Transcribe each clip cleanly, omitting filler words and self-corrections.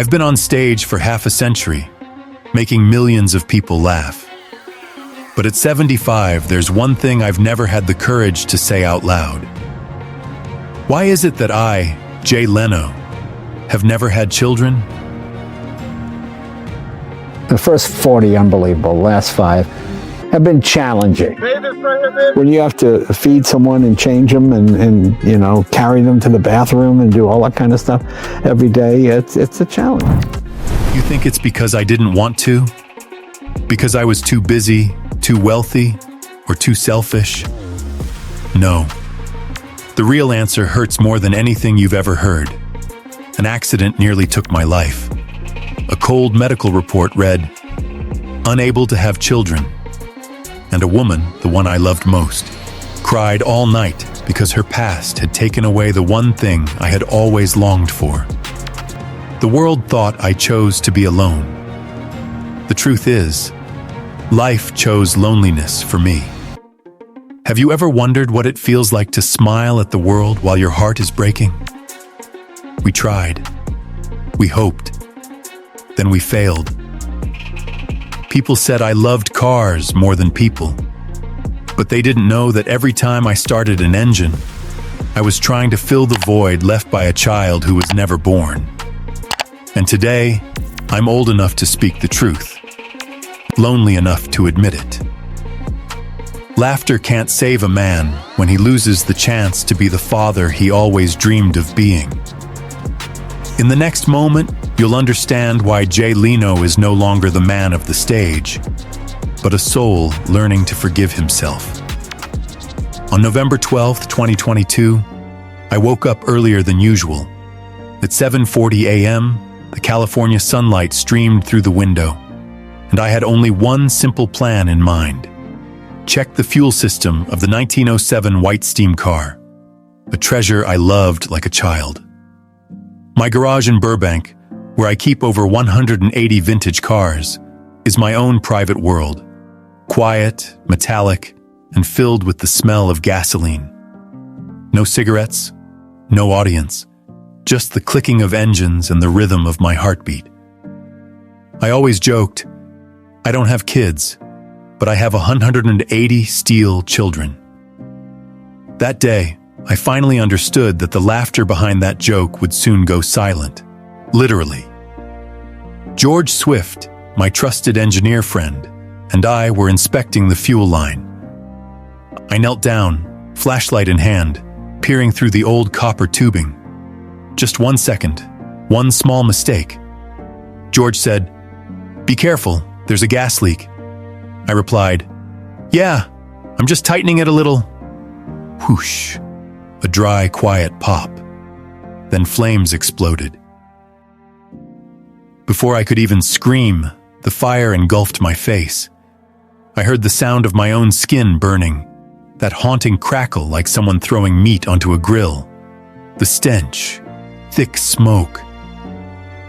I've been on stage for half a century, making millions of people laugh. But at 75, there's one thing I've never had the courage to say out loud. Why is it that I, Jay Leno, have never had children? The first 40, unbelievable. The last 5 have been challenging. When you have to feed someone and change them and carry them to the bathroom and do all that kind of stuff every day, it's a challenge. You think it's because I didn't want to? Because I was too busy, too wealthy, or too selfish? No. The real answer hurts more than anything you've ever heard. An accident nearly took my life. A cold medical report read, "Unable to have children." And a woman, the one I loved most, cried all night because her past had taken away the one thing I had always longed for. The world thought I chose to be alone. The truth is, life chose loneliness for me. Have you ever wondered what it feels like to smile at the world while your heart is breaking? We tried. We hoped. Then we failed. People said I loved cars more than people. But they didn't know that every time I started an engine, I was trying to fill the void left by a child who was never born. And today, I'm old enough to speak the truth, lonely enough to admit it. Laughter can't save a man when he loses the chance to be the father he always dreamed of being. In the next moment, you'll understand why Jay Leno is no longer the man of the stage, but a soul learning to forgive himself. On November 12th, 2022, I woke up earlier than usual. At 7:40 a.m., the California sunlight streamed through the window, and I had only one simple plan in mind. Check the fuel system of the 1907 white steam car, a treasure I loved like a child. My garage in Burbank, where I keep over 180 vintage cars, is my own private world, quiet, metallic, and filled with the smell of gasoline. No cigarettes, no audience, just the clicking of engines and the rhythm of my heartbeat. I always joked, I don't have kids, but I have 180 steel children. That day, I finally understood that the laughter behind that joke would soon go silent, literally. George Swift, my trusted engineer friend, and I were inspecting the fuel line. I knelt down, flashlight in hand, peering through the old copper tubing. Just 1 second, one small mistake. George said, "Be careful, there's a gas leak." I replied, "Yeah, I'm just tightening it a little." Whoosh, a dry, quiet pop. Then flames exploded. Before I could even scream, the fire engulfed my face. I heard the sound of my own skin burning, that haunting crackle like someone throwing meat onto a grill. The stench, thick smoke.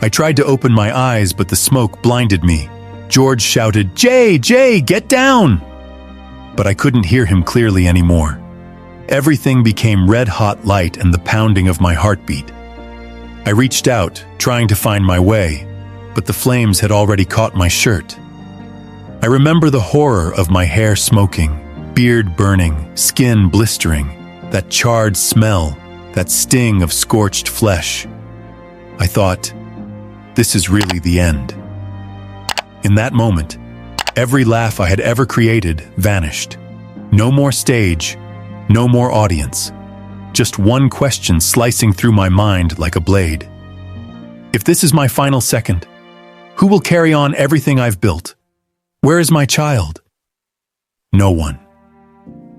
I tried to open my eyes, but the smoke blinded me. George shouted, "Jay, Jay, get down!" But I couldn't hear him clearly anymore. Everything became red-hot light and the pounding of my heartbeat. I reached out, trying to find my way, but the flames had already caught my shirt. I remember the horror of my hair smoking, beard burning, skin blistering, that charred smell, that sting of scorched flesh. I thought, this is really the end. In that moment, every laugh I had ever created vanished. No more stage, no more audience. Just one question slicing through my mind like a blade. If this is my final second, who will carry on everything I've built? Where is my child? No one.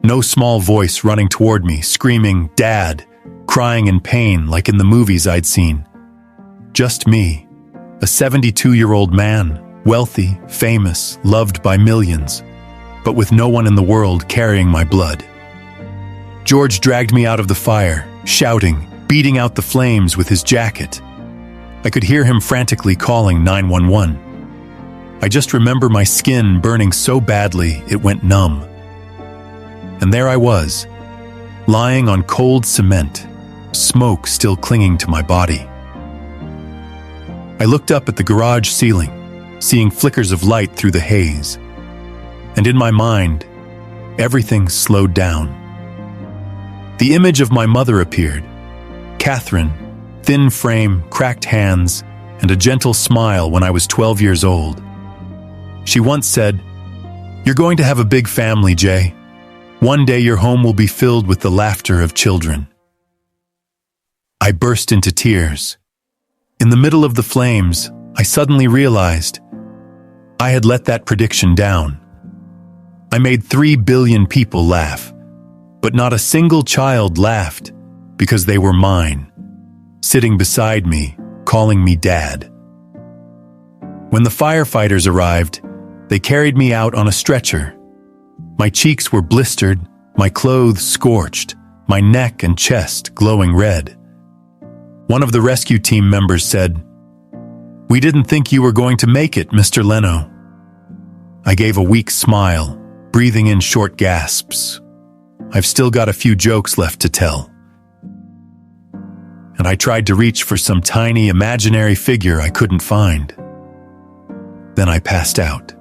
No small voice running toward me, screaming, "Dad," crying in pain like in the movies I'd seen. Just me, a 72-year-old man, wealthy, famous, loved by millions, but with no one in the world carrying my blood. George dragged me out of the fire, shouting, beating out the flames with his jacket. I could hear him frantically calling 911. I just remember my skin burning so badly it went numb. And there I was, lying on cold cement, smoke still clinging to my body. I looked up at the garage ceiling, seeing flickers of light through the haze. And in my mind, everything slowed down. The image of my mother appeared. Catherine, thin frame, cracked hands, and a gentle smile when I was 12 years old. She once said, "You're going to have a big family, Jay. One day your home will be filled with the laughter of children." I burst into tears. In the middle of the flames, I suddenly realized I had let that prediction down. I made 3 billion people laugh, but not a single child laughed because they were mine, sitting beside me, calling me Dad. When the firefighters arrived, they carried me out on a stretcher. My cheeks were blistered, my clothes scorched, my neck and chest glowing red. One of the rescue team members said, "We didn't think you were going to make it, Mr. Leno." I gave a weak smile, breathing in short gasps. I've still got a few jokes left to tell. And I tried to reach for some tiny imaginary figure I couldn't find. Then I passed out.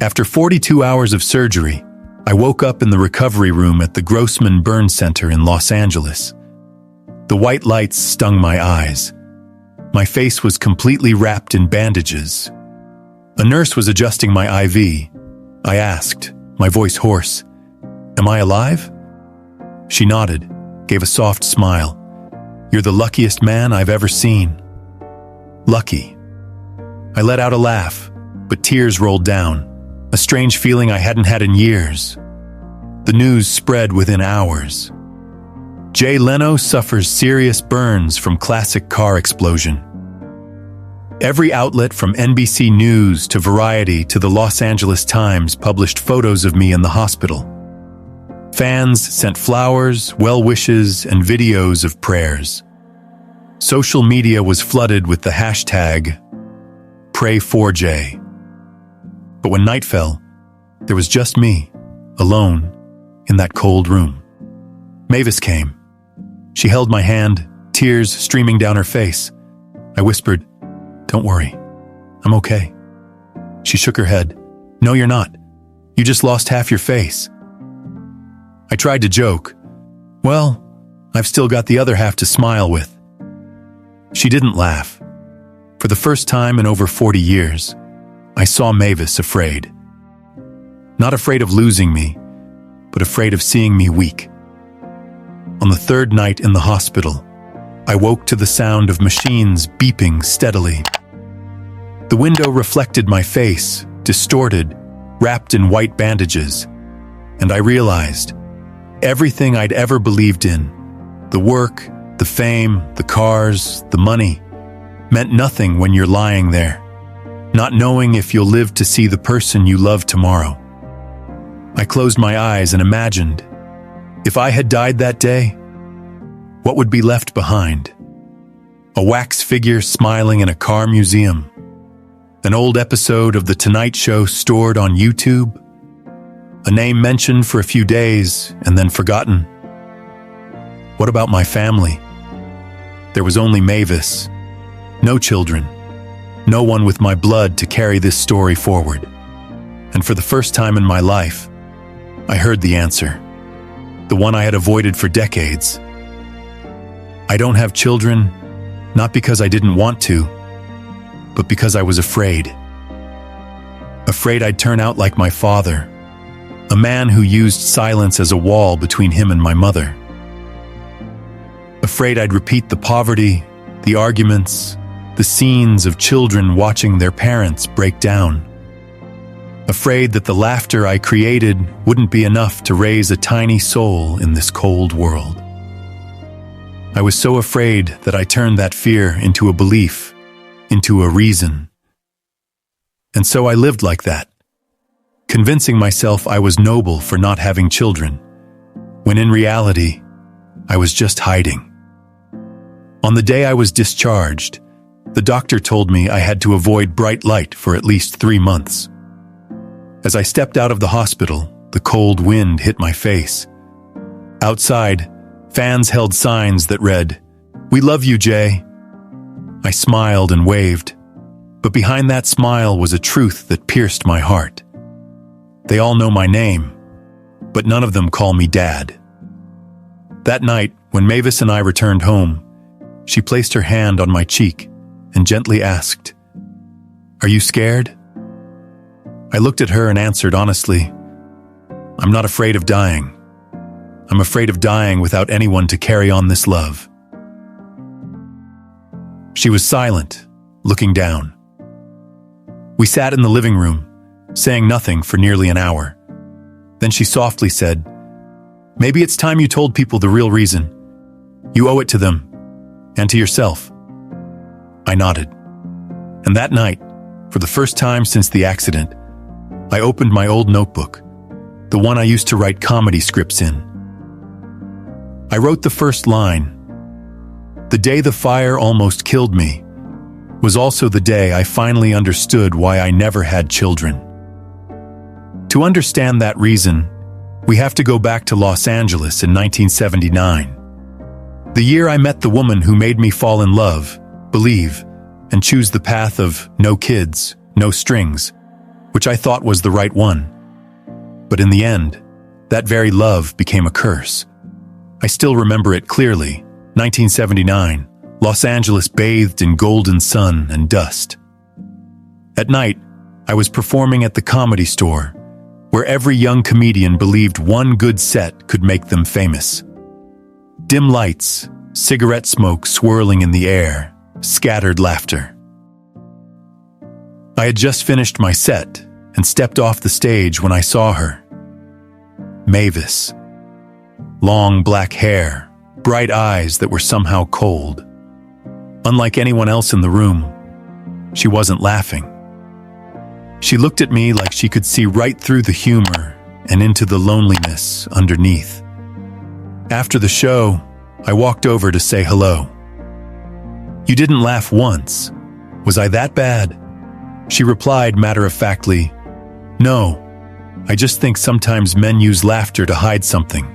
After 42 hours of surgery, I woke up in the recovery room at the Grossman Burn Center in Los Angeles. The white lights stung my eyes. My face was completely wrapped in bandages. A nurse was adjusting my IV. I asked, my voice hoarse, "Am I alive?" She nodded, gave a soft smile. "You're the luckiest man I've ever seen." Lucky. I let out a laugh, but tears rolled down, a strange feeling I hadn't had in years. The news spread within hours. Jay Leno suffers serious burns from classic car explosion. Every outlet from NBC News to Variety to the Los Angeles Times published photos of me in the hospital. Fans sent flowers, well wishes, and videos of prayers. Social media was flooded with the hashtag #PrayForJay. But when night fell, there was just me, alone, in that cold room. Mavis came. She held my hand, tears streaming down her face. I whispered, "Don't worry, I'm okay." She shook her head. "No, you're not. You just lost half your face." I tried to joke. "Well, I've still got the other half to smile with." She didn't laugh. For the first time in over 40 years, I saw Mavis afraid. Not afraid of losing me, but afraid of seeing me weak. On the third night in the hospital, I woke to the sound of machines beeping steadily. The window reflected my face, distorted, wrapped in white bandages, and I realized everything I'd ever believed in, the work, the fame, the cars, the money, meant nothing when you're lying there, not knowing if you'll live to see the person you love tomorrow. I closed my eyes and imagined, if I had died that day, what would be left behind? A wax figure smiling in a car museum? An old episode of The Tonight Show stored on YouTube? A name mentioned for a few days and then forgotten? What about my family? There was only Mavis. No children. No one with my blood to carry this story forward. And for the first time in my life, I heard the answer. The one I had avoided for decades. I don't have children, not because I didn't want to, but because I was afraid. Afraid I'd turn out like my father, a man who used silence as a wall between him and my mother. Afraid I'd repeat the poverty, the arguments, the scenes of children watching their parents break down. Afraid that the laughter I created wouldn't be enough to raise a tiny soul in this cold world. I was so afraid that I turned that fear into a belief, into a reason. And so I lived like that, convincing myself I was noble for not having children, when in reality, I was just hiding. On the day I was discharged, the doctor told me I had to avoid bright light for at least 3 months. As I stepped out of the hospital, the cold wind hit my face. Outside, fans held signs that read, "We love you, Jay." I smiled and waved, but behind that smile was a truth that pierced my heart. They all know my name, but none of them call me Dad. That night, when Mavis and I returned home, she placed her hand on my cheek and gently asked, "Are you scared?" I looked at her and answered honestly, "I'm not afraid of dying. I'm afraid of dying without anyone to carry on this love." She was silent, looking down. We sat in the living room, saying nothing for nearly an hour. Then she softly said, "Maybe it's time you told people the real reason. You owe it to them, and to yourself." I nodded. And that night, for the first time since the accident, I opened my old notebook, the one I used to write comedy scripts in. I wrote the first line. "The day the fire almost killed me was also the day I finally understood why I never had children." To understand that reason, we have to go back to Los Angeles in 1979. The year I met the woman who made me fall in love, believe, and choose the path of no kids, no strings, which I thought was the right one. But in the end, that very love became a curse. I still remember it clearly. 1979, Los Angeles bathed in golden sun and dust. At night, I was performing at the Comedy Store, where every young comedian believed one good set could make them famous. Dim lights, cigarette smoke swirling in the air, scattered laughter. I had just finished my set and stepped off the stage when I saw her. Mavis. Long black hair, bright eyes that were somehow cold. Unlike anyone else in the room, she wasn't laughing. She looked at me like she could see right through the humor and into the loneliness underneath. After the show, I walked over to say hello. "You didn't laugh once. Was I that bad?" She replied matter-of-factly, "No, I just think sometimes men use laughter to hide something."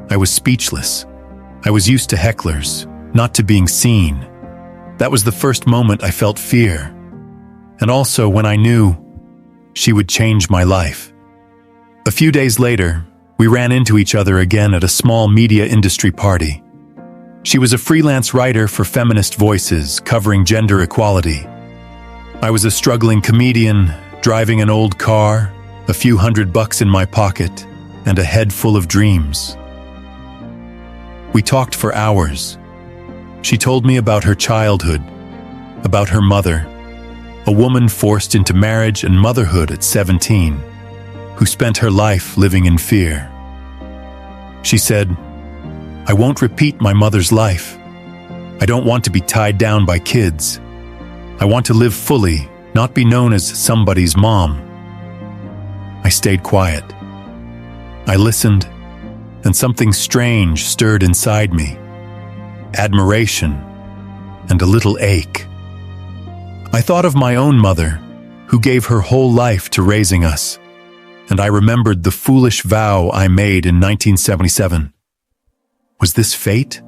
I was speechless. I was used to hecklers, not to being seen. That was the first moment I felt fear. And also when I knew she would change my life. A few days later, we ran into each other again at a small media industry party. She was a freelance writer for Feminist Voices, covering gender equality. I was a struggling comedian, driving an old car, a few $100 in my pocket, and a head full of dreams. We talked for hours. She told me about her childhood, about her mother, a woman forced into marriage and motherhood at 17, who spent her life living in fear. She said, "I won't repeat my mother's life. I don't want to be tied down by kids. I want to live fully, not be known as somebody's mom." I stayed quiet. I listened, and something strange stirred inside me. Admiration and a little ache. I thought of my own mother, who gave her whole life to raising us, and I remembered the foolish vow I made in 1977. Was this fate?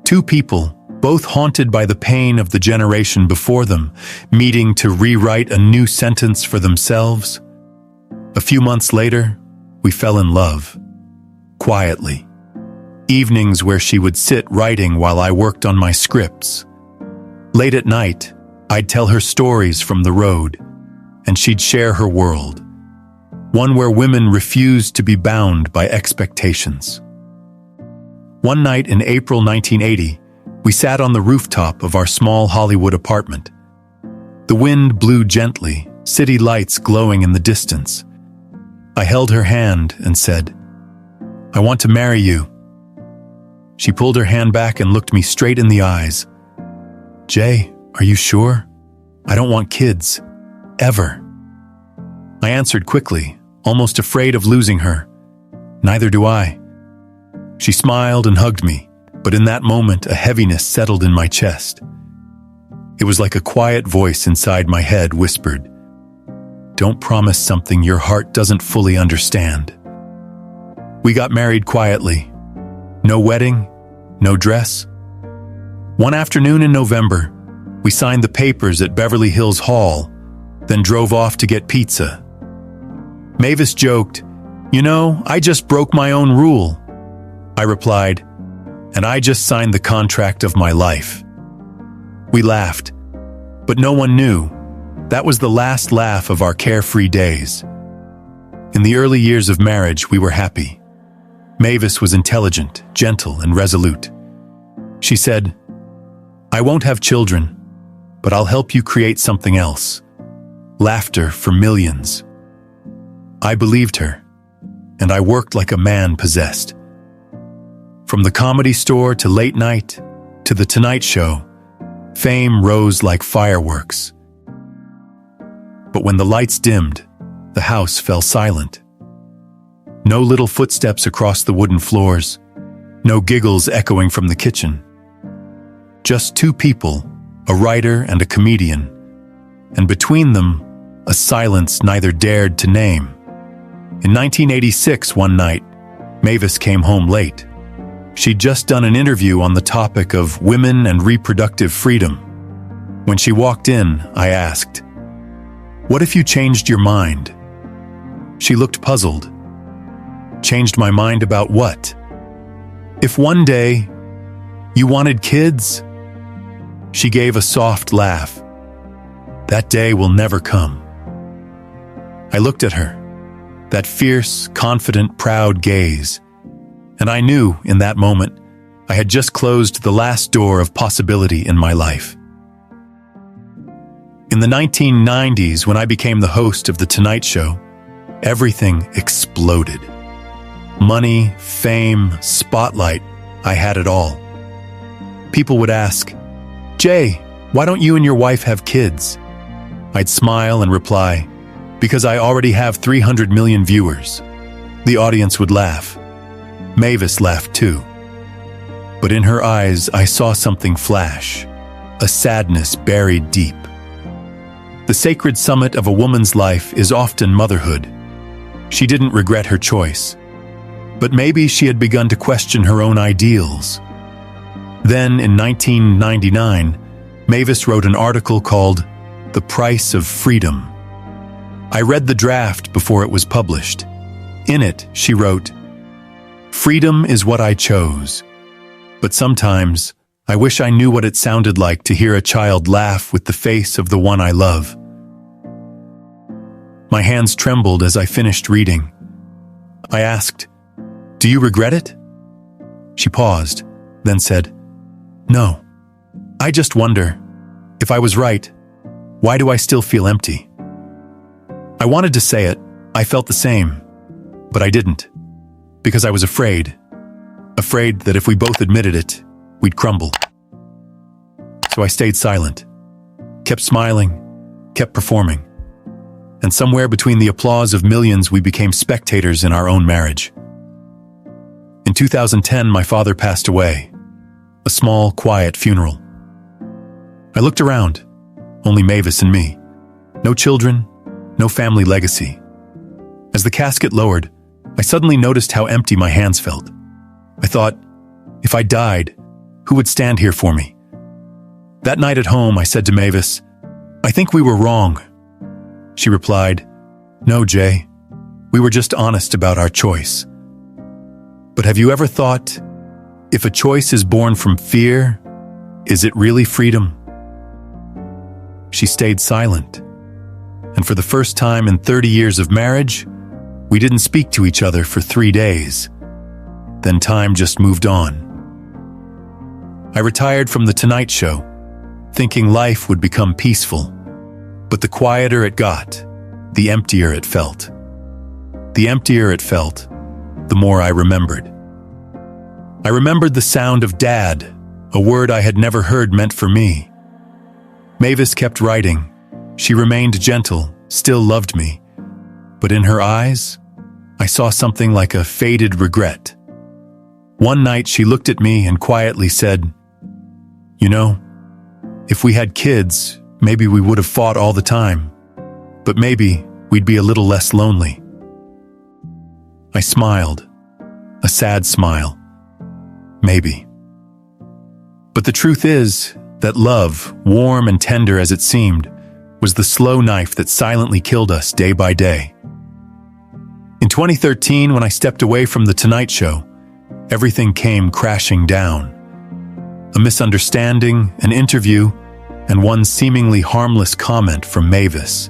Two people, both haunted by the pain of the generation before them, meeting to rewrite a new sentence for themselves. A few months later, we fell in love. Quietly. Evenings where she would sit writing while I worked on my scripts. Late at night, I'd tell her stories from the road, and she'd share her world. One where women refused to be bound by expectations. One night in April 1980, we sat on the rooftop of our small Hollywood apartment. The wind blew gently, city lights glowing in the distance. I held her hand and said, "I want to marry you." She pulled her hand back and looked me straight in the eyes. "Jay, are you sure? I don't want kids. Ever." I answered quickly, almost afraid of losing her. "Neither do I." She smiled and hugged me, but in that moment a heaviness settled in my chest. It was like a quiet voice inside my head whispered, "Don't promise something your heart doesn't fully understand." We got married quietly. No wedding, no dress. One afternoon in November, we signed the papers at Beverly Hills Hall, then drove off to get pizza. Mavis joked, "You know, I just broke my own rule." I replied, "And I just signed the contract of my life." We laughed, but no one knew. That was the last laugh of our carefree days. In the early years of marriage, we were happy. Mavis was intelligent, gentle, and resolute. She said, "I won't have children, but I'll help you create something else. Laughter for millions." I believed her, and I worked like a man possessed. From the Comedy Store to Late Night to The Tonight Show, fame rose like fireworks. But when the lights dimmed, the house fell silent. No little footsteps across the wooden floors, no giggles echoing from the kitchen. Just two people, a writer and a comedian, and between them, a silence neither dared to name. In 1986, one night, Mavis came home late. She'd just done an interview on the topic of women and reproductive freedom. When she walked in, I asked, "What if you changed your mind?" She looked puzzled. "Changed my mind about what?" "If one day you wanted kids?" She gave a soft laugh. "That day will never come." I looked at her, that fierce, confident, proud gaze, and I knew in that moment I had just closed the last door of possibility in my life. In the 1990s, when I became the host of The Tonight Show, everything exploded. Money, fame, spotlight, I had it all. People would ask, "Jay, why don't you and your wife have kids?" I'd smile and reply, "Because I already have 300 million viewers." The audience would laugh. Mavis laughed too. But in her eyes, I saw something flash, a sadness buried deep. The sacred summit of a woman's life is often motherhood. She didn't regret her choice, but maybe she had begun to question her own ideals. Then, in 1999, Mavis wrote an article called "The Price of Freedom." I read the draft before it was published. In it, she wrote, "Freedom is what I chose, but sometimes I wish I knew what it sounded like to hear a child laugh with the face of the one I love." My hands trembled as I finished reading. I asked, "Do you regret it?" She paused, then said, "No. I just wonder, if I was right, why do I still feel empty?" I wanted to say it. I felt the same, but I didn't, because I was afraid that if we both admitted it, we'd crumble. So I stayed silent, kept smiling, kept performing. And somewhere between the applause of millions, we became spectators in our own marriage. In 2010, my father passed away, a small, quiet funeral. I looked around, only Mavis and me. No children, no family legacy. As the casket lowered, I suddenly noticed how empty my hands felt. I thought, if I died, who would stand here for me? That night at home, I said to Mavis, "I think we were wrong." She replied, "No, Jay, we were just honest about our choice." But have you ever thought, if a choice is born from fear, is it really freedom? She stayed silent, and for the first time in 30 years of marriage, we didn't speak to each other for 3 days. Then time just moved on. I retired from The Tonight Show, thinking life would become peaceful. But the quieter it got, the emptier it felt. The emptier it felt, the more I remembered. I remembered the sound of Dad, a word I had never heard meant for me. Mavis kept writing. She remained gentle, still loved me. But in her eyes, I saw something like a faded regret. One night she looked at me and quietly said, "You know, if we had kids, maybe we would have fought all the time, but maybe we'd be a little less lonely." I smiled, a sad smile. Maybe. But the truth is that love, warm and tender as it seemed, was the slow knife that silently killed us day by day. In 2013, when I stepped away from The Tonight Show, everything came crashing down. A misunderstanding, an interview, and one seemingly harmless comment from Mavis.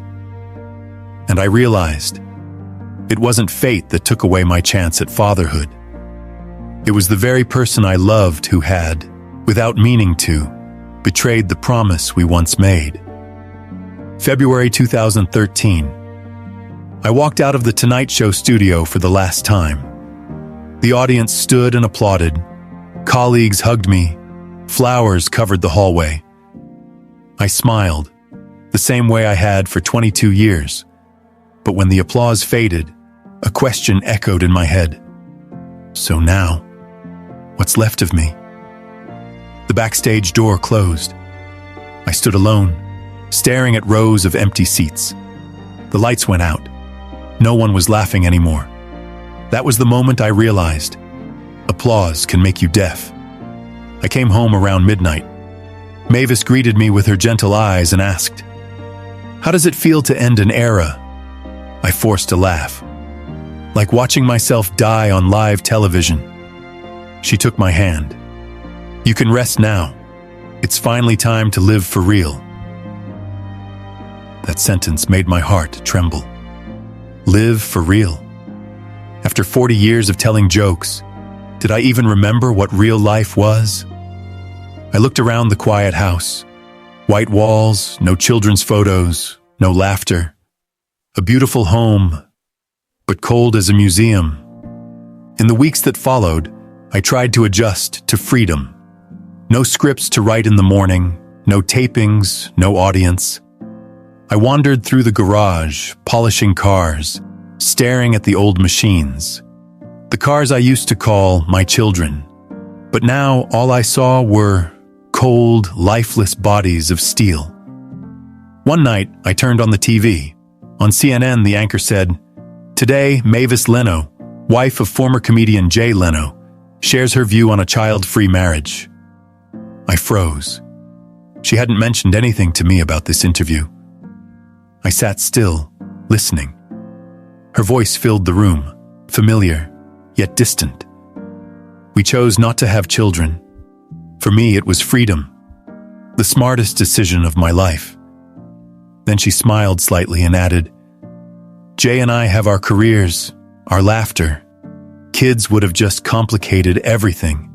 And I realized it wasn't fate that took away my chance at fatherhood. It was the very person I loved who had, without meaning to, betrayed the promise we once made. February 2013. I walked out of The Tonight Show studio for the last time. The audience stood and applauded. Colleagues hugged me. Flowers covered the hallway. I smiled, the same way I had for 22 years. But when the applause faded, a question echoed in my head. So now, what's left of me? The backstage door closed. I stood alone, staring at rows of empty seats. The lights went out. No one was laughing anymore. That was the moment I realized applause can make you deaf. I came home around midnight. Mavis greeted me with her gentle eyes and asked, "How does it feel to end an era?" I forced a laugh. Like watching myself die on live television. She took my hand. "You can rest now. It's finally time to live for real." That sentence made my heart tremble. Live for real. After 40 years of telling jokes, did I even remember what real life was? I looked around the quiet house. White walls, no children's photos, no laughter. A beautiful home, but cold as a museum. In the weeks that followed, I tried to adjust to freedom. No scripts to write in the morning, no tapings, no audience. I wandered through the garage, polishing cars, staring at the old machines. The cars I used to call my children. But now all I saw were cold, lifeless bodies of steel. One night, I turned on the TV. On CNN, the anchor said, "Today, Mavis Leno, wife of former comedian Jay Leno, shares her view on a child-free marriage." I froze. She hadn't mentioned anything to me about this interview. I sat still, listening. Her voice filled the room, familiar, yet distant. We chose not to have children. For me, it was freedom, the smartest decision of my life. Then she smiled slightly and added, "Jay and I have our careers, our laughter. Kids would have just complicated everything."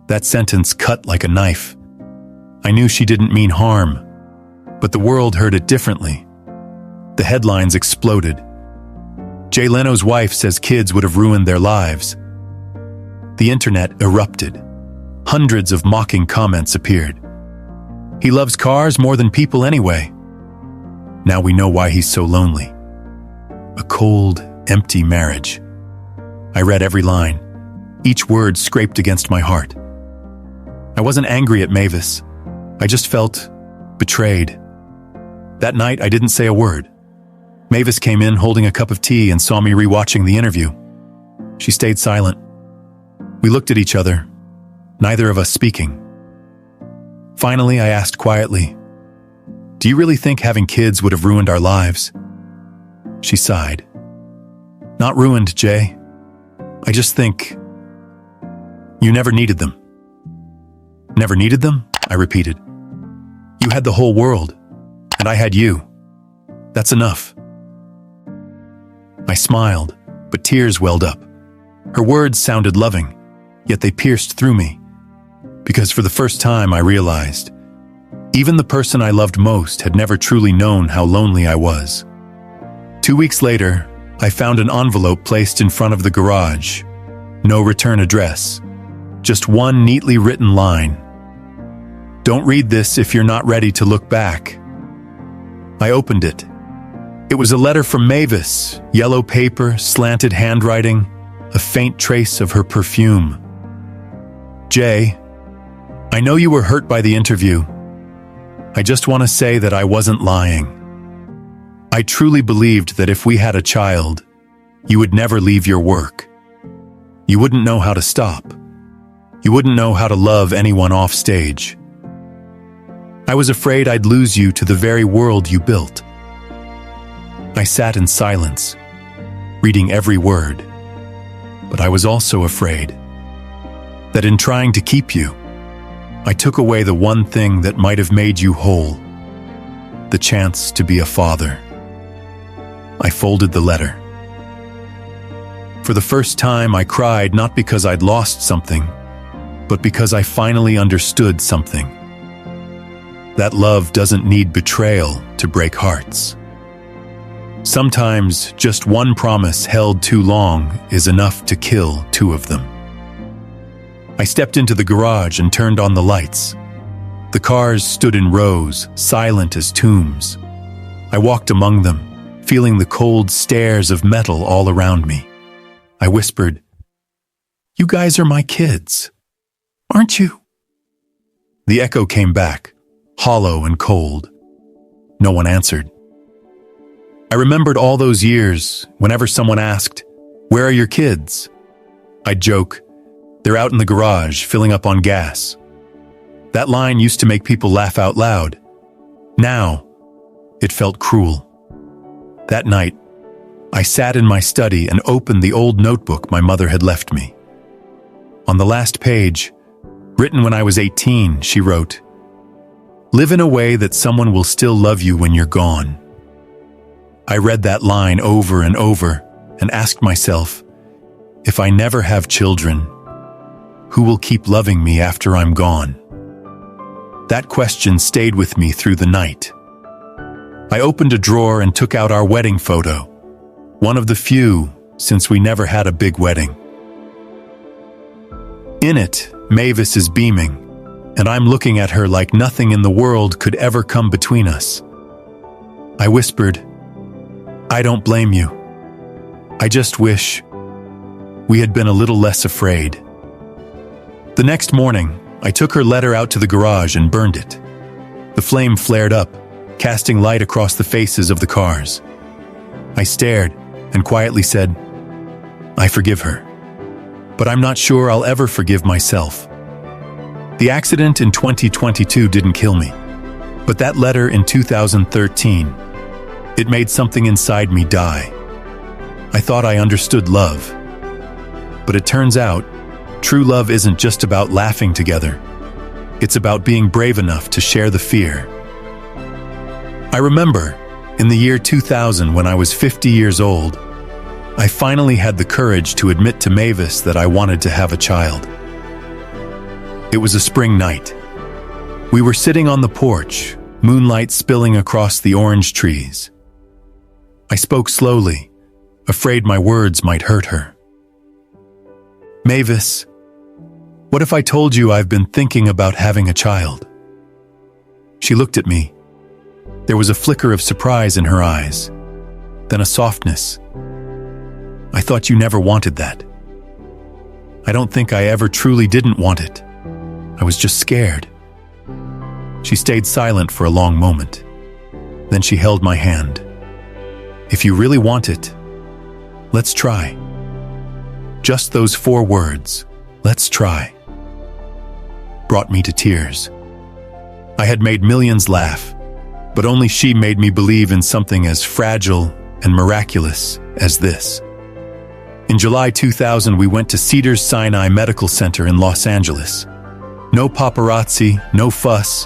That sentence cut like a knife. I knew she didn't mean harm, but the world heard it differently. The headlines exploded. Jay Leno's wife says kids would have ruined their lives. The internet erupted. Hundreds of mocking comments appeared. He loves cars more than people anyway. Now we know why he's so lonely. A cold, empty marriage. I read every line. Each word scraped against my heart. I wasn't angry at Mavis. I just felt betrayed. That night, I didn't say a word. Mavis came in holding a cup of tea and saw me rewatching the interview. She stayed silent. We looked at each other, neither of us speaking. Finally, I asked quietly, "Do you really think having kids would have ruined our lives?" She sighed. "Not ruined, Jay. I just think you never needed them." "Never needed them?" I repeated. "You had the whole world, and I had you. That's enough." I smiled, but tears welled up. Her words sounded loving, yet they pierced through me. Because for the first time I realized, even the person I loved most had never truly known how lonely I was. 2 weeks later, I found an envelope placed in front of the garage. No return address, just one neatly written line. "Don't read this if you're not ready to look back." I opened it. It was a letter from Mavis, yellow paper, slanted handwriting, a faint trace of her perfume. "Jay, I know you were hurt by the interview. I just want to say that I wasn't lying. I truly believed that if we had a child, you would never leave your work. You wouldn't know how to stop. You wouldn't know how to love anyone off stage. I was afraid I'd lose you to the very world you built. I sat in silence, reading every word, but I was also afraid that in trying to keep you, I took away the one thing that might have made you whole, the chance to be a father. I folded the letter. For the first time, I cried not because I'd lost something, but because I finally understood something. That love doesn't need betrayal to break hearts. Sometimes just one promise held too long is enough to kill two of them. I stepped into the garage and turned on the lights. The cars stood in rows, silent as tombs. I walked among them, feeling the cold stares of metal all around me. I whispered, "You guys are my kids, aren't you?" The echo came back, hollow and cold. No one answered. I remembered all those years, whenever someone asked, "Where are your kids?" I'd joke, "They're out in the garage, filling up on gas." That line used to make people laugh out loud. Now, it felt cruel. That night, I sat in my study and opened the old notebook my mother had left me. On the last page, written when I was 18, she wrote, "Live in a way that someone will still love you when you're gone." I read that line over and over and asked myself, if I never have children, who will keep loving me after I'm gone? That question stayed with me through the night. I opened a drawer and took out our wedding photo, one of the few since we never had a big wedding. In it, Mavis is beaming, and I'm looking at her like nothing in the world could ever come between us. I whispered, "I don't blame you. I just wish we had been a little less afraid." The next morning, I took her letter out to the garage and burned it. The flame flared up, casting light across the faces of the cars. I stared and quietly said, "I forgive her, but I'm not sure I'll ever forgive myself." The accident in 2022 didn't kill me, but that letter in 2013, it made something inside me die. I thought I understood love, but it turns out, true love isn't just about laughing together. It's about being brave enough to share the fear. I remember, in the year 2000, when I was 50 years old, I finally had the courage to admit to Mavis that I wanted to have a child. It was a spring night. We were sitting on the porch, moonlight spilling across the orange trees. I spoke slowly, afraid my words might hurt her. "Mavis, what if I told you I've been thinking about having a child?" She looked at me. There was a flicker of surprise in her eyes, then a softness. "I thought you never wanted that." "I don't think I ever truly didn't want it. I was just scared." She stayed silent for a long moment. Then she held my hand. "If you really want it, let's try." Just those 4 words, "let's try," brought me to tears. I had made millions laugh, but only she made me believe in something as fragile and miraculous as this. In July 2000, we went to Cedars-Sinai Medical Center in Los Angeles. No paparazzi, no fuss,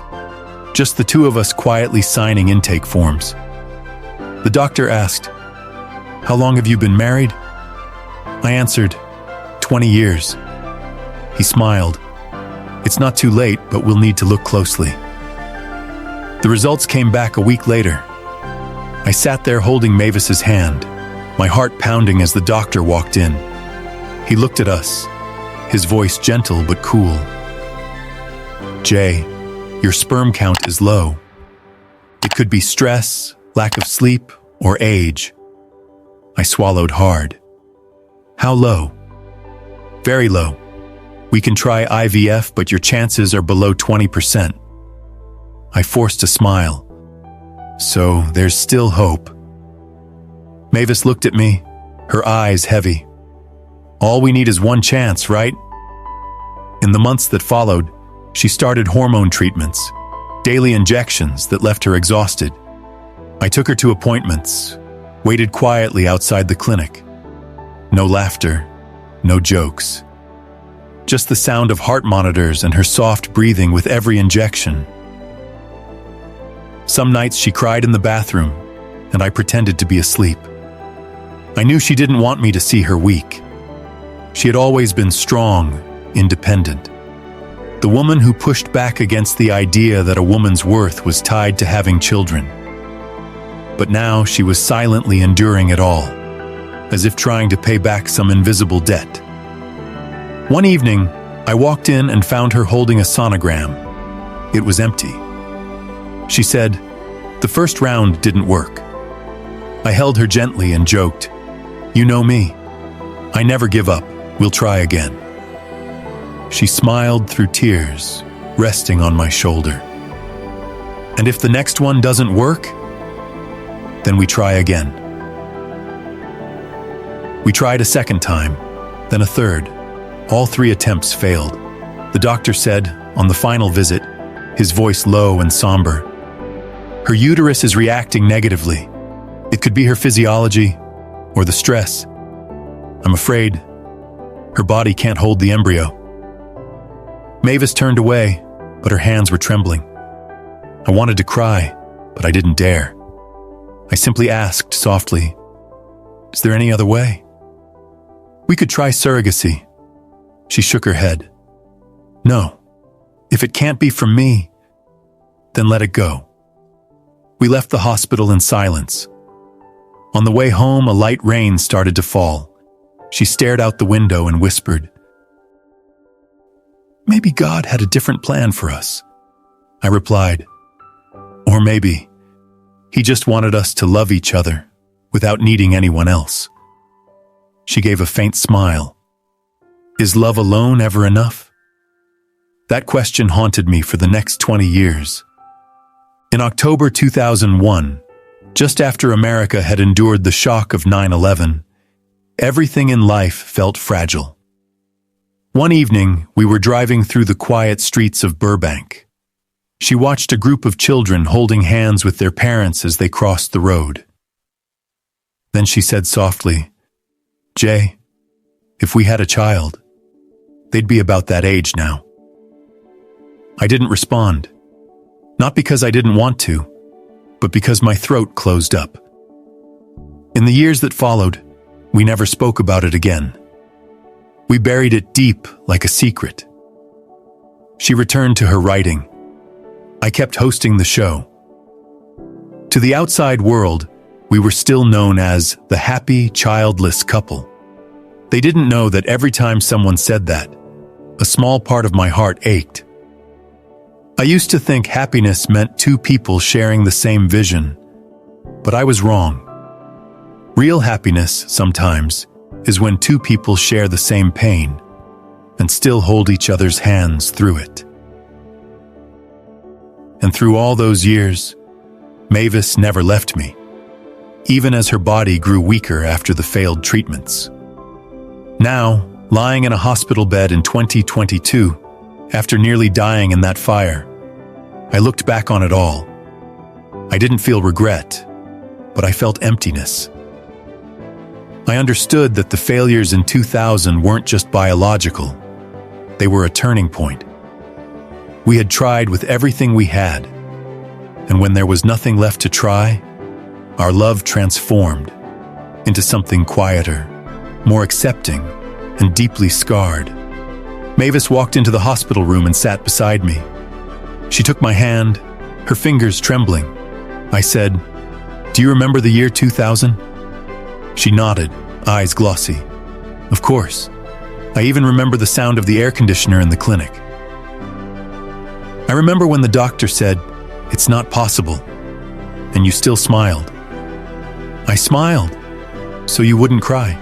just the two of us quietly signing intake forms. The doctor asked, "How long have you been married?" I answered, 20 years. He smiled. "It's not too late, but we'll need to look closely." The results came back a week later. I sat there holding Mavis's hand, my heart pounding as the doctor walked in. He looked at us, his voice gentle but cool. "Jay, your sperm count is low. It could be stress, lack of sleep, or age." I swallowed hard. "How low?" "Very low. We can try IVF, but your chances are below 20%. I forced a smile. "So there's still hope." Mavis looked at me, her eyes heavy. "All we need is one chance, right?" In the months that followed, she started hormone treatments, daily injections that left her exhausted. I took her to appointments, waited quietly outside the clinic. No laughter, no jokes. Just the sound of heart monitors and her soft breathing with every injection. Some nights she cried in the bathroom, and I pretended to be asleep. I knew she didn't want me to see her weak. She had always been strong, independent. The woman who pushed back against the idea that a woman's worth was tied to having children. But now she was silently enduring it all, as if trying to pay back some invisible debt. One evening, I walked in and found her holding a sonogram. It was empty. She said, "The first round didn't work." I held her gently and joked, "You know me. I never give up. We'll try again." She smiled through tears, resting on my shoulder. "And if the next one doesn't work, then we try again." We tried a second time, then a third. All 3 attempts failed. The doctor said, on the final visit, his voice low and somber, "Her uterus is reacting negatively. It could be her physiology or the stress. I'm afraid her body can't hold the embryo." Mavis turned away, but her hands were trembling. I wanted to cry, but I didn't dare. I simply asked softly, "Is there any other way?" "We could try surrogacy." She shook her head. "No. If it can't be from me, then let it go." We left the hospital in silence. On the way home, a light rain started to fall. She stared out the window and whispered, "Maybe God had a different plan for us." I replied, "Or maybe He just wanted us to love each other without needing anyone else." She gave a faint smile. Is love alone ever enough? That question haunted me for the next 20 years. In October 2001, just after America had endured the shock of 9/11, everything in life felt fragile. One evening, we were driving through the quiet streets of Burbank. She watched a group of children holding hands with their parents as they crossed the road. Then she said softly, "Jay, if we had a child, they'd be about that age now." I didn't respond, not because I didn't want to, but because my throat closed up. In the years that followed, we never spoke about it again. We buried it deep like a secret. She returned to her writing. I kept hosting the show. To the outside world, we were still known as the happy, childless couple. They didn't know that every time someone said that, a small part of my heart ached. I used to think happiness meant 2 people sharing the same vision, but I was wrong. Real happiness, sometimes, is when 2 people share the same pain and still hold each other's hands through it. And through all those years, Mavis never left me, even as her body grew weaker after the failed treatments. Now, lying in a hospital bed in 2022, after nearly dying in that fire, I looked back on it all. I didn't feel regret, but I felt emptiness. I understood that the failures in 2000 weren't just biological. They were a turning point. We had tried with everything we had, and when there was nothing left to try, our love transformed into something quieter, more accepting, and deeply scarred. Mavis walked into the hospital room and sat beside me. She took my hand, her fingers trembling. I said, "Do you remember the year 2000? She nodded, eyes glossy. "Of course. I even remember the sound of the air conditioner in the clinic. I remember when the doctor said, 'It's not possible,' and you still smiled." I smiled, so you wouldn't cry.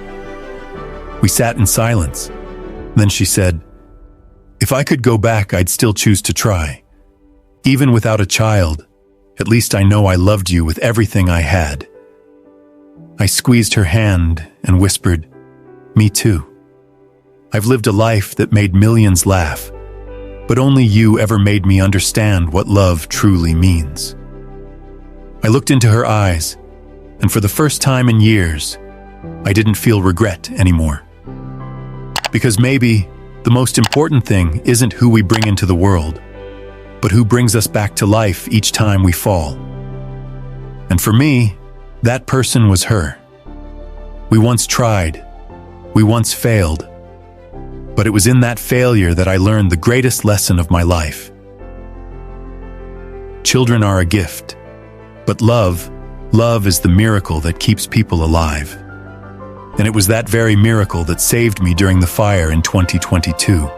We sat in silence. Then she said, "If I could go back, I'd still choose to try. Even without a child, at least I know I loved you with everything I had." I squeezed her hand and whispered, "Me too." I've lived a life that made millions laugh, but only you ever made me understand what love truly means. I looked into her eyes, and for the first time in years, I didn't feel regret anymore. Because maybe the most important thing isn't who we bring into the world, but who brings us back to life each time we fall. And for me, that person was her. We once tried, we once failed, but it was in that failure that I learned the greatest lesson of my life. Children are a gift, but love is the miracle that keeps people alive. And it was that very miracle that saved me during the fire in 2022.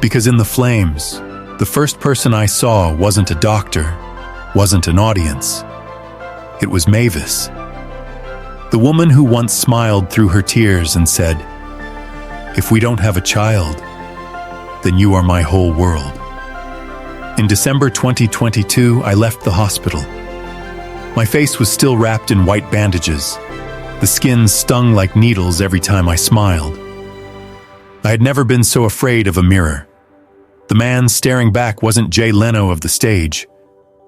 Because in the flames, the first person I saw wasn't a doctor, wasn't an audience. It was Mavis. The woman who once smiled through her tears and said, "If we don't have a child, then you are my whole world." In December 2022, I left the hospital. My face was still wrapped in white bandages. The skin stung like needles every time I smiled. I had never been so afraid of a mirror. The man staring back wasn't Jay Leno of the stage,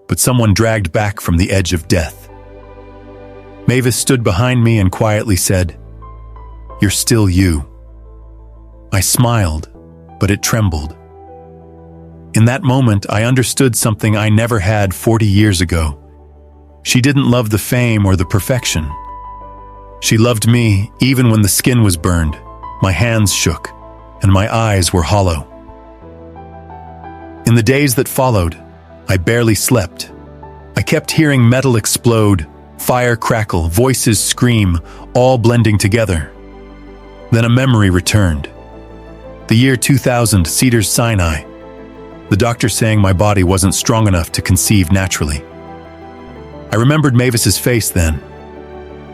but someone dragged back from the edge of death. Mavis stood behind me and quietly said, "You're still you." I smiled, but it trembled. In that moment, I understood something I never had 40 years ago. She didn't love the fame or the perfection. She loved me even when the skin was burned, my hands shook, and my eyes were hollow. In the days that followed, I barely slept. I kept hearing metal explode, fire crackle, voices scream, all blending together. Then a memory returned. The year 2000, Cedars-Sinai. The doctor saying my body wasn't strong enough to conceive naturally. I remembered Mavis's face then.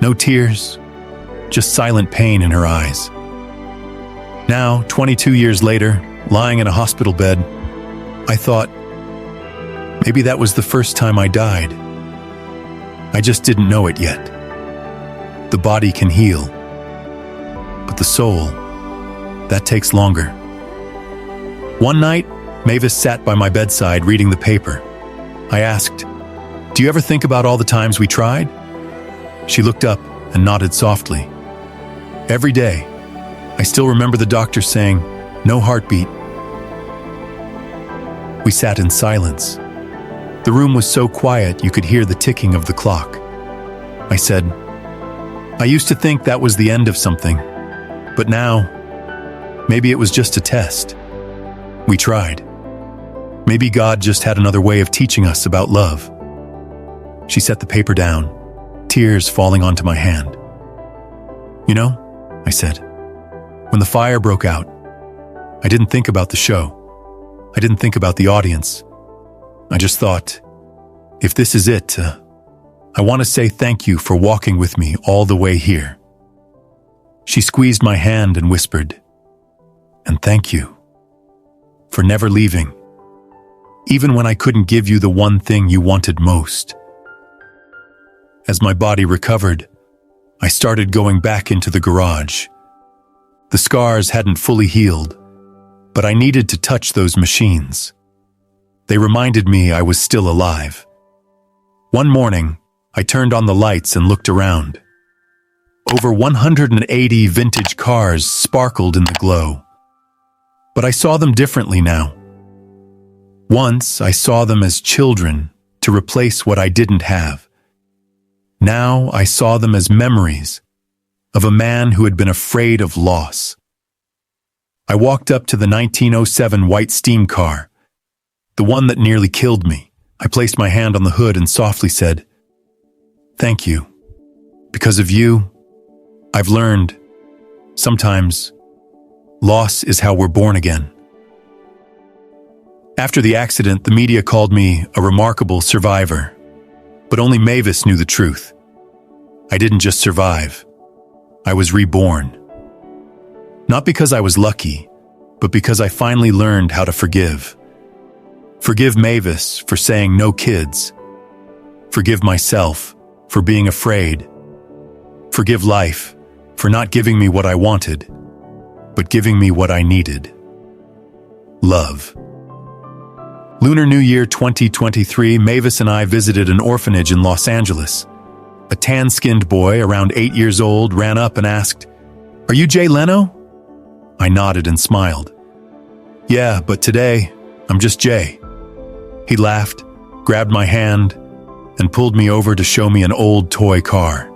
No tears, just silent pain in her eyes. Now, 22 years later, lying in a hospital bed, I thought, maybe that was the first time I died. I just didn't know it yet. The body can heal, but the soul, that takes longer. One night, Mavis sat by my bedside reading the paper. I asked, "Do you ever think about all the times we tried?" She looked up and nodded softly. Every day, I still remember the doctor saying, "No heartbeat." We sat in silence. The room was so quiet you could hear the ticking of the clock. I said, "I used to think that was the end of something, but now, maybe it was just a test. We tried. Maybe God just had another way of teaching us about love." She set the paper down, tears falling onto my hand. "You know," I said, "when the fire broke out, I didn't think about the show. I didn't think about the audience. I just thought, if this is it, I want to say thank you for walking with me all the way here." She squeezed my hand and whispered, "And thank you for never leaving, even when I couldn't give you the one thing you wanted most." As my body recovered, I started going back into the garage. The scars hadn't fully healed, but I needed to touch those machines. They reminded me I was still alive. One morning, I turned on the lights and looked around. Over 180 vintage cars sparkled in the glow. But I saw them differently now. Once, I saw them as children to replace what I didn't have. Now, I saw them as memories of a man who had been afraid of loss. I walked up to the 1907 white steam car, the one that nearly killed me. I placed my hand on the hood and softly said, "Thank you. Because of you, I've learned, sometimes, loss is how we're born again." After the accident, the media called me a remarkable survivor, but only Mavis knew the truth. I didn't just survive. I was reborn. Not because I was lucky, but because I finally learned how to forgive. Forgive Mavis for saying no kids. Forgive myself for being afraid. Forgive life for not giving me what I wanted. but giving me what I needed. Love. Lunar New Year 2023, Mavis and I visited an orphanage in Los Angeles. A tan-skinned boy, around 8 years old, ran up and asked, "Are you Jay Leno?" I nodded and smiled. "Yeah, but today, I'm just Jay." He laughed, grabbed my hand, and pulled me over to show me an old toy car.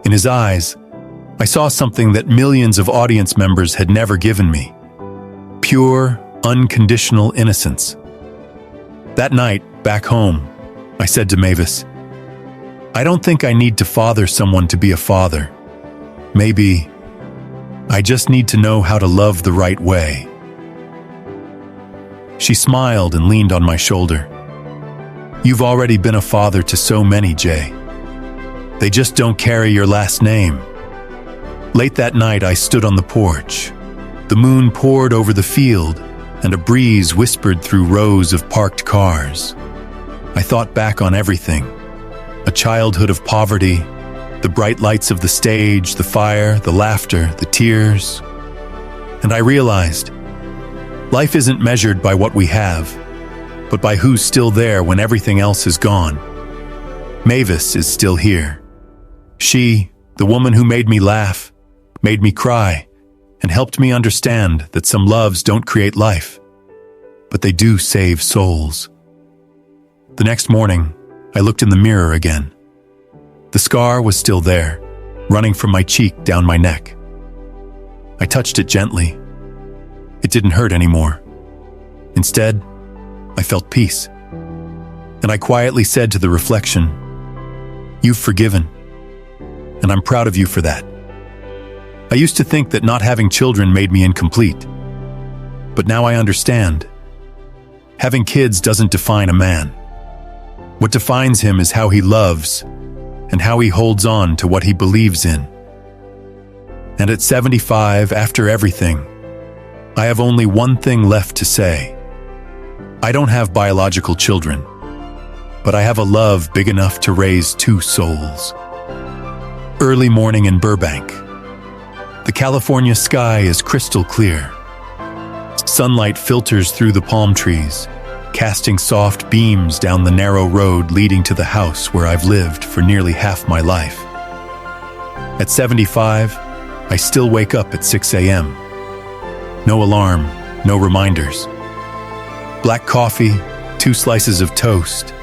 In his eyes, I saw something that millions of audience members had never given me. Pure, unconditional innocence. That night, back home, I said to Mavis, "I don't think I need to father someone to be a father. Maybe I just need to know how to love the right way." She smiled and leaned on my shoulder. "You've already been a father to so many, Jay. They just don't carry your last name." Late that night, I stood on the porch. The moon poured over the field, and a breeze whispered through rows of parked cars. I thought back on everything. A childhood of poverty, the bright lights of the stage, the fire, the laughter, the tears. And I realized, life isn't measured by what we have, but by who's still there when everything else is gone. Mavis is still here. She, the woman who made me laugh, made me cry, and helped me understand that some loves don't create life, but they do save souls. The next morning, I looked in the mirror again. The scar was still there, running from my cheek down my neck. I touched it gently. It didn't hurt anymore. Instead, I felt peace. And I quietly said to the reflection, "You've forgiven, and I'm proud of you for that." I used to think that not having children made me incomplete. But now I understand. Having kids doesn't define a man. What defines him is how he loves and how he holds on to what he believes in. And at 75, after everything, I have only one thing left to say. I don't have biological children, but I have a love big enough to raise 2 souls. Early morning in Burbank. The California sky is crystal clear. Sunlight filters through the palm trees, casting soft beams down the narrow road leading to the house where I've lived for nearly half my life. At 75, I still wake up at 6 a.m. No alarm, no reminders. Black coffee, 2 slices of toast.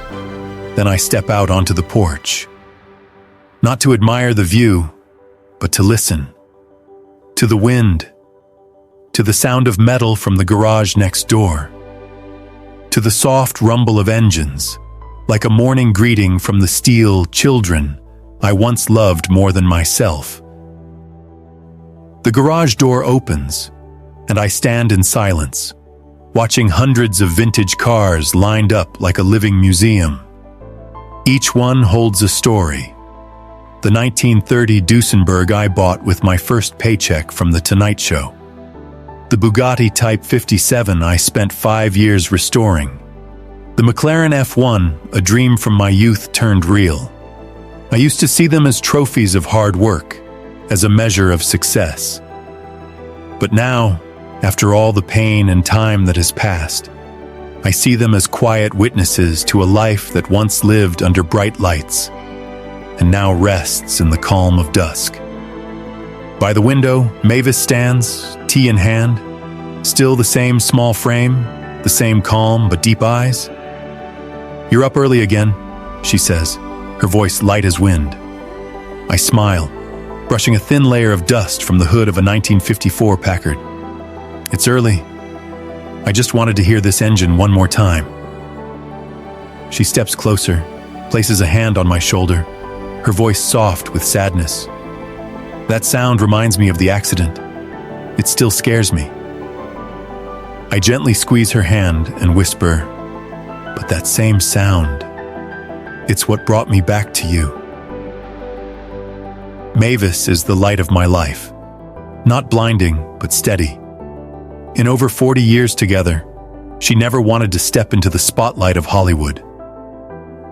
Then I step out onto the porch. Not to admire the view, but to listen. To the wind. To the sound of metal from the garage next door. To the soft rumble of engines, like a morning greeting from the steel children I once loved more than myself. The garage door opens, and I stand in silence, watching hundreds of vintage cars lined up like a living museum. Each one holds a story. The 1930 Duesenberg I bought with my first paycheck from The Tonight Show. The Bugatti Type 57 I spent 5 years restoring. The McLaren F1, a dream from my youth turned real. I used to see them as trophies of hard work, as a measure of success. But now, after all the pain and time that has passed, I see them as quiet witnesses to a life that once lived under bright lights and now rests in the calm of dusk. By the window, Mavis stands, tea in hand, still the same small frame, the same calm but deep eyes. "You're up early again," she says, her voice light as wind. I smile, brushing a thin layer of dust from the hood of a 1954 Packard. "It's early. I just wanted to hear this engine one more time." She steps closer, places a hand on my shoulder, her voice soft with sadness. That sound reminds me of the accident. It still scares me. I gently squeeze her hand and whisper, "But that same sound, it's what brought me back to you." Mavis is the light of my life. Not blinding, but steady. In over 40 years together, she never wanted to step into the spotlight of Hollywood.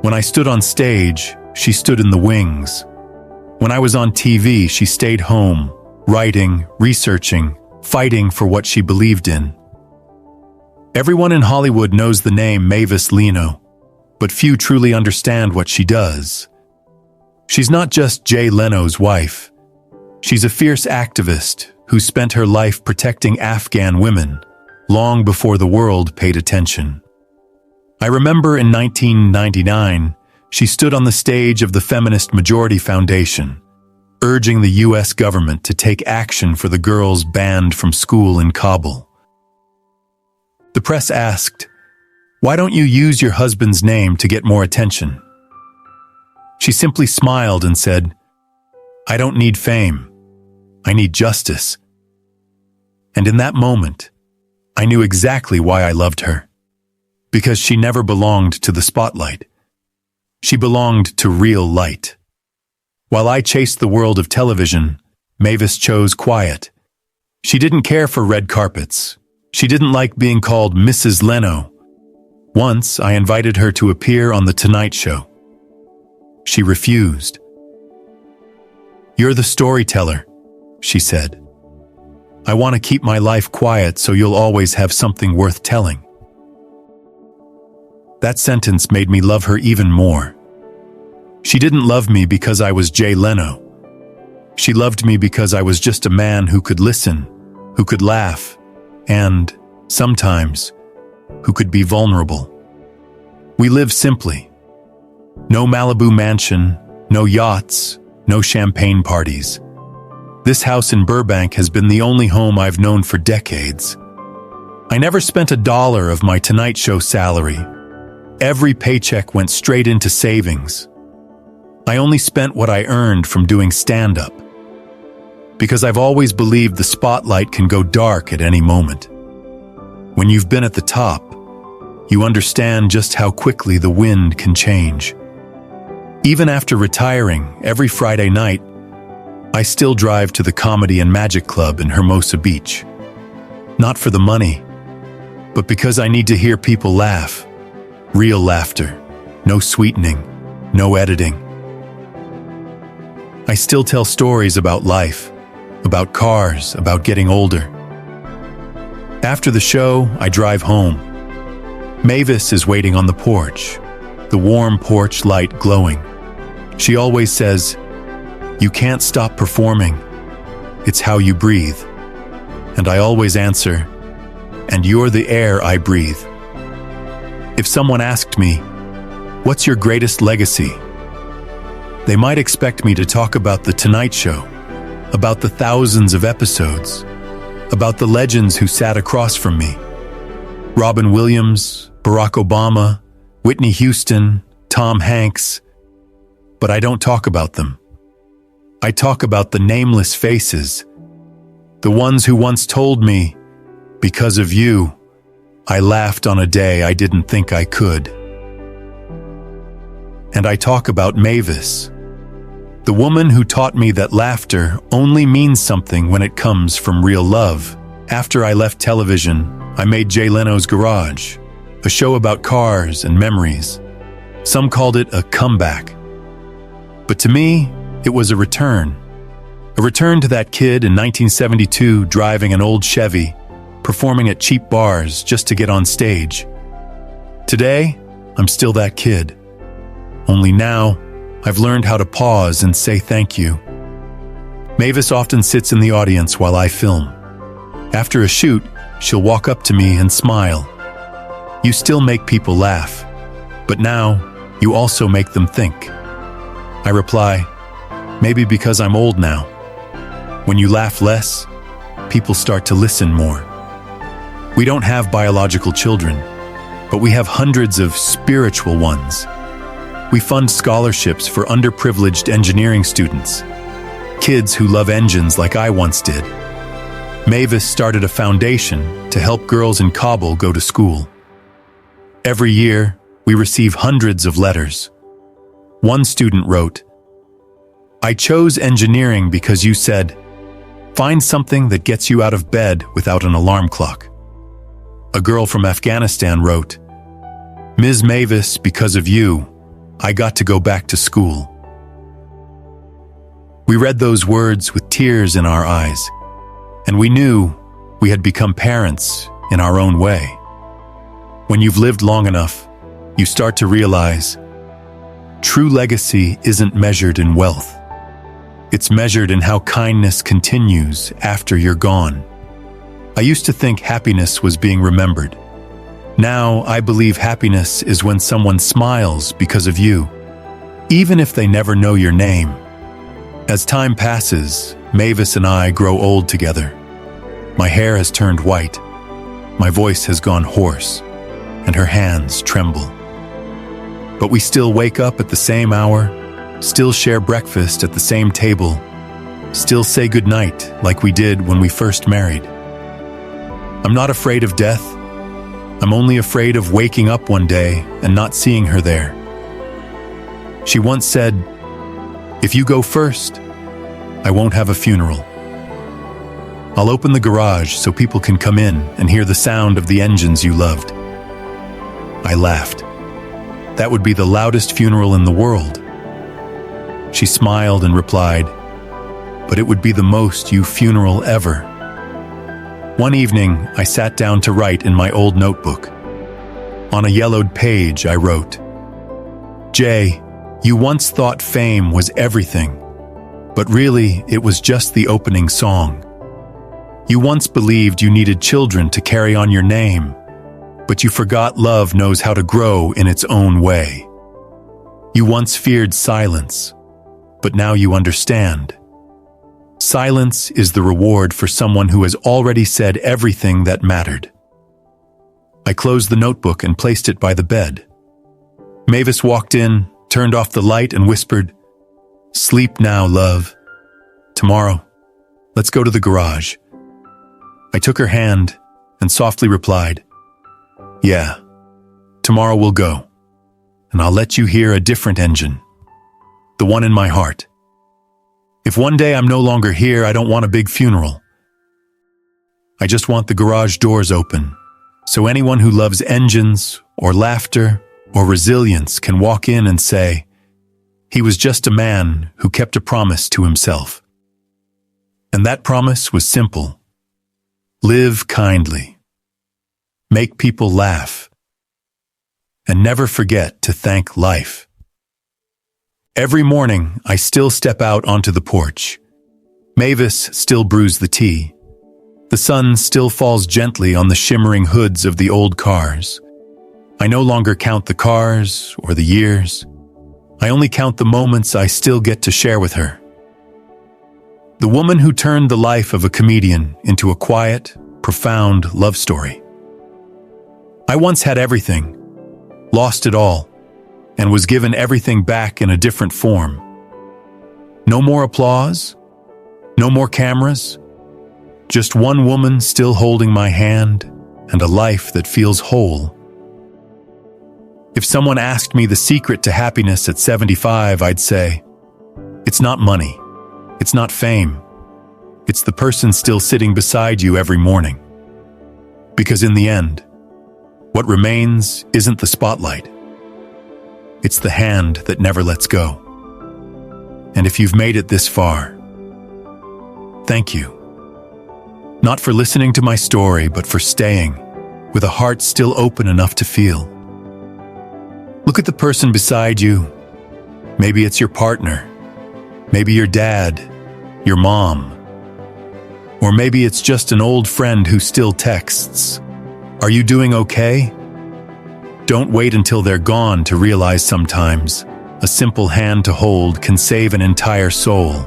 When I stood on stage, she stood in the wings. When I was on TV, she stayed home, writing, researching, fighting for what she believed in. Everyone in Hollywood knows the name Mavis Leno, but few truly understand what she does. She's not just Jay Leno's wife. She's a fierce activist who spent her life protecting Afghan women long before the world paid attention. I remember in 1999, she stood on the stage of the Feminist Majority Foundation, urging the US government to take action for the girls banned from school in Kabul. The press asked, "Why don't you use your husband's name to get more attention?" She simply smiled and said, "I don't need fame. I need justice." And in that moment, I knew exactly why I loved her. Because she never belonged to the spotlight. She belonged to real light. While I chased the world of television, Mavis chose quiet. She didn't care for red carpets. She didn't like being called Mrs. Leno. Once, I invited her to appear on The Tonight Show. She refused. "You're the storyteller," she said. "I want to keep my life quiet so you'll always have something worth telling." That sentence made me love her even more. She didn't love me because I was Jay Leno. She loved me because I was just a man who could listen, who could laugh, and, sometimes, who could be vulnerable. We live simply. No Malibu mansion, no yachts, no champagne parties. This house in Burbank has been the only home I've known for decades. I never spent $1 of my Tonight Show salary. Every paycheck went straight into savings. I only spent what I earned from doing stand-up. Because I've always believed the spotlight can go dark at any moment. When you've been at the top, you understand just how quickly the wind can change. Even after retiring, every Friday night, I still drive to the Comedy and Magic Club in Hermosa Beach. Not for the money, but because I need to hear people laugh. Real laughter. No sweetening. No editing. I still tell stories about life, about cars, about getting older. After the show, I drive home. Mavis is waiting on the porch, the warm porch light glowing. She always says, "You can't stop performing. It's how you breathe." And I always answer, "And you're the air I breathe." If someone asked me, "What's your greatest legacy?" they might expect me to talk about The Tonight Show, about the thousands of episodes, about the legends who sat across from me. Robin Williams, Barack Obama, Whitney Houston, Tom Hanks. But I don't talk about them. I talk about the nameless faces, the ones who once told me, "Because of you, I laughed on a day I didn't think I could." And I talk about Mavis, the woman who taught me that laughter only means something when it comes from real love. After I left television, I made Jay Leno's Garage, a show about cars and memories. Some called it a comeback. But to me, it was a return. A return to that kid in 1972 driving an old Chevy, performing at cheap bars just to get on stage. Today, I'm still that kid. Only now, I've learned how to pause and say thank you. Mavis often sits in the audience while I film. After a shoot, she'll walk up to me and smile. "You still make people laugh, but now you also make them think." I reply, "Maybe because I'm old now. When you laugh less, people start to listen more." We don't have biological children, but we have hundreds of spiritual ones. We fund scholarships for underprivileged engineering students, kids who love engines like I once did. Mavis started a foundation to help girls in Kabul go to school. Every year, we receive hundreds of letters. One student wrote, "I chose engineering because you said, 'Find something that gets you out of bed without an alarm clock.'" A girl from Afghanistan wrote, "Ms. Mavis, because of you, I got to go back to school." We read those words with tears in our eyes, and we knew we had become parents in our own way. When you've lived long enough, you start to realize true legacy isn't measured in wealth. It's measured in how kindness continues after you're gone. I used to think happiness was being remembered. Now I believe happiness is when someone smiles because of you, even if they never know your name. As time passes, Mavis and I grow old together. My hair has turned white, my voice has gone hoarse, and her hands tremble. But we still wake up at the same hour, still share breakfast at the same table, still say goodnight like we did when we first married. I'm not afraid of death. I'm only afraid of waking up one day and not seeing her there. She once said, "If you go first, I won't have a funeral. I'll open the garage so people can come in and hear the sound of the engines you loved." I laughed. That would be the loudest funeral in the world. She smiled and replied, "But it would be the most you funeral ever." One evening, I sat down to write in my old notebook. On a yellowed page, I wrote, "Jay, you once thought fame was everything, but really it was just the opening song. You once believed you needed children to carry on your name, but you forgot love knows how to grow in its own way. You once feared silence, but now you understand. Silence is the reward for someone who has already said everything that mattered." I closed the notebook and placed it by the bed. Mavis walked in, turned off the light, and whispered, "Sleep now, love. Tomorrow, let's go to the garage." I took her hand and softly replied, "Yeah, tomorrow we'll go, and I'll let you hear a different engine, the one in my heart. If one day I'm no longer here, I don't want a big funeral. I just want the garage doors open, so anyone who loves engines or laughter or resilience can walk in and say, 'He was just a man who kept a promise to himself.' And that promise was simple. Live kindly. Make people laugh. And never forget to thank life." Every morning, I still step out onto the porch. Mavis still brews the tea. The sun still falls gently on the shimmering hoods of the old cars. I no longer count the cars or the years. I only count the moments I still get to share with her. The woman who turned the life of a comedian into a quiet, profound love story. I once had everything, lost it all, and was given everything back in a different form. No more applause, no more cameras, just one woman still holding my hand and a life that feels whole. If someone asked me the secret to happiness at 75, I'd say, it's not money, it's not fame, it's the person still sitting beside you every morning. Because in the end, what remains isn't the spotlight. It's the hand that never lets go. And if you've made it this far, thank you. Not for listening to my story, but for staying, with a heart still open enough to feel. Look at the person beside you. Maybe it's your partner. Maybe your dad, your mom. Or maybe it's just an old friend who still texts. Are you doing okay? Don't wait until they're gone to realize sometimes a simple hand to hold can save an entire soul.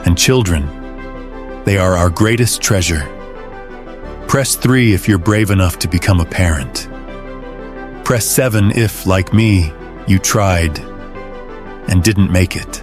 And children, they are our greatest treasure. Press 3 if you're brave enough to become a parent. Press 7 if, like me, you tried and didn't make it.